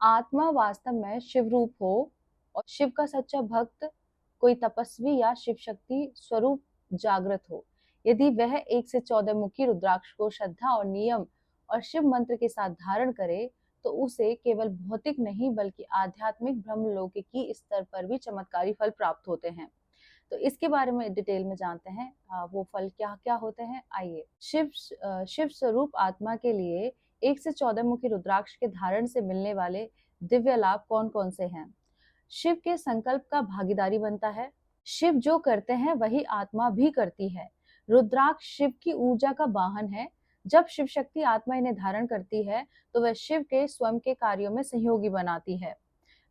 आत्मा वास्तव में शिव रूप हो और शिव का सच्चा भक्त कोई तपस्वी या शिव शक्ति स्वरूप जागृत हो। यदि वह 1 से 14 मुखी रुद्राक्ष को श्रद्धा और नियम और शिव मंत्र के साथ धारण करे तो उसे केवल भौतिक नहीं बल्कि आध्यात्मिक ब्रह्मलौकिकी स्तर पर भी चमत्कारी फल प्राप्त होते हैं। तो इसके बारे में डिटेल में जानते हैं वो फल क्या क्या होते हैं। आइए। शिव स्वरूप आत्मा के लिए 1 से 14 मुखी रुद्राक्ष के धारण से मिलने वाले दिव्य लाभ कौन कौन से हैं। शिव के संकल्प का भागीदारी बनता है। शिव जो करते हैं वही आत्मा भी करती है। रुद्राक्ष शिव की ऊर्जा का वाहन है। जब शिव शक्ति आत्मा इन्हें धारण करती है तो वह शिव के स्वयं के कार्यों में सहयोगी बनाती है।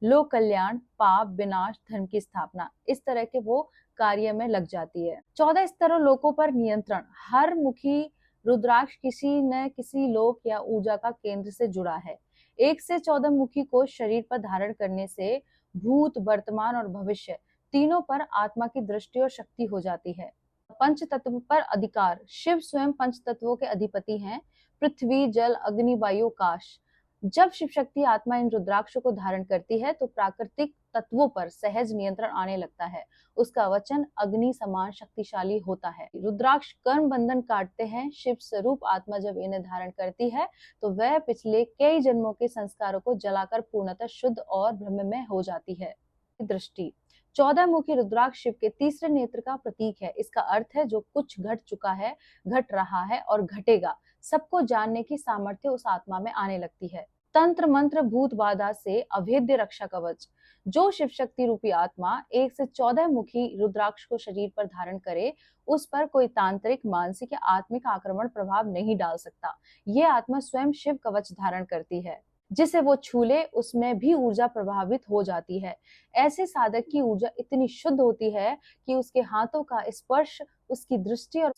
लोक कल्याण, पाप विनाश, धर्म की स्थापना, इस तरह के वो कार्य में लग जाती है। 14 स्तरों लोकों पर नियंत्रण। हर मुखी रुद्राक्ष किसी न किसी लोक या ऊर्जा का केंद्र से जुड़ा है। 1 से 14 मुखी को शरीर पर धारण करने से भूत, वर्तमान और भविष्य तीनों पर आत्मा की दृष्टि और शक्ति हो जाती है। पंच तत्व पर अधिकार। शिव स्वयं पंच तत्वों के अधिपति हैं। पृथ्वी, जल, अग्नि, वायु, आकाश। जब शिव शक्ति आत्मा इन रुद्राक्ष को धारण करती है तो प्राकृतिक तत्वों पर सहज नियंत्रण आने लगता है। उसका वचन अग्नि समान शक्तिशाली होता है। रुद्राक्ष कर्म बंधन काटते हैं। शिव स्वरूप आत्मा जब इन्हें धारण करती है तो वह पिछले कई जन्मों के संस्कारों को जलाकर पूर्णतः शुद्ध और ब्रह्ममय हो जाती है। दृष्टि। 14 मुखी रुद्राक्ष शिव के तीसरे नेत्र का प्रतीक है। इसका अर्थ है जो कुछ घट चुका है, घट रहा है और घटेगा, सबको जानने की सामर्थ्य उस आत्मा में आने लगती है। तंत्र मंत्र भूत बाधा से अभेद्य रक्षा कवच। जो शिव शक्ति रूपी आत्मा 1 से 14 मुखी रुद्राक्ष को शरीर पर धारण करे उस पर कोई तांत्रिक, मानसिक या आत्मिक आक्रमण प्रभाव नहीं डाल सकता। ये आत्मा स्वयं शिव कवच धारण करती है। जिसे वो छू ले उसमें भी ऊर्जा प्रभावित हो जाती है। ऐसे साधक की ऊर्जा इतनी शुद्ध होती है कि उसके हाथों का स्पर्श, उसकी दृष्टि और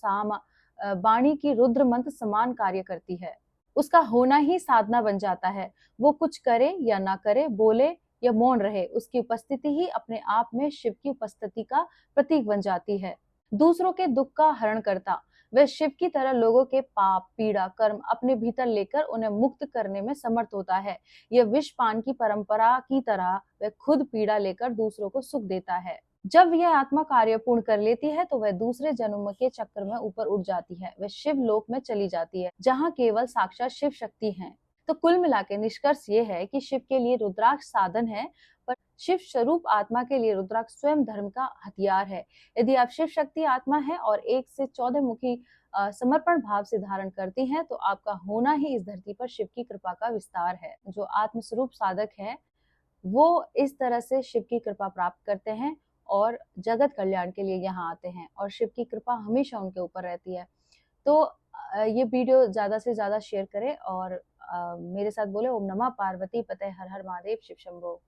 वाणी की रुद्र मंत्र समान कार्य करती है। उसका होना ही साधना बन जाता है। वो कुछ करे या ना करे, बोले या मौन रहे, उसकी उपस्थिति ही अपने आप में शिव की उपस्थिति का प्रतीक बन जाती है। दूसरों के दुख का हरण करता। वह शिव की तरह लोगों के पाप, पीड़ा, कर्म अपने भीतर लेकर उन्हें मुक्त करने में समर्थ होता है। यह विष पान की परंपरा की तरह वह खुद पीड़ा लेकर दूसरों को सुख देता है। जब यह आत्मा कार्य पूर्ण कर लेती है तो वह दूसरे जन्म के चक्र में ऊपर उठ जाती है। वह शिव लोक में चली जाती है जहाँ केवल साक्षात शिव शक्ति है। तो कुल मिलाकर निष्कर्ष ये है कि शिव के लिए रुद्राक्ष साधन है पर शिव स्वरूप आत्मा के लिए रुद्राक्ष स्वयं धर्म का हथियार है। यदि आप शिव शक्ति आत्मा है और 1 से 14 मुखी समर्पण भाव से धारण करती हैं तो आपका होना ही इस धरती पर शिव की कृपा का विस्तार है। जो आत्मस्वरूप साधक है वो इस तरह से शिव की कृपा प्राप्त करते हैं और जगत कल्याण के लिए यहाँ आते हैं और शिव की कृपा हमेशा उनके ऊपर रहती है। तो ये वीडियो ज्यादा से ज्यादा शेयर करें और मेरे साथ बोले ओम नमः पार्वती पते हर हर महादेव शिव शंभो।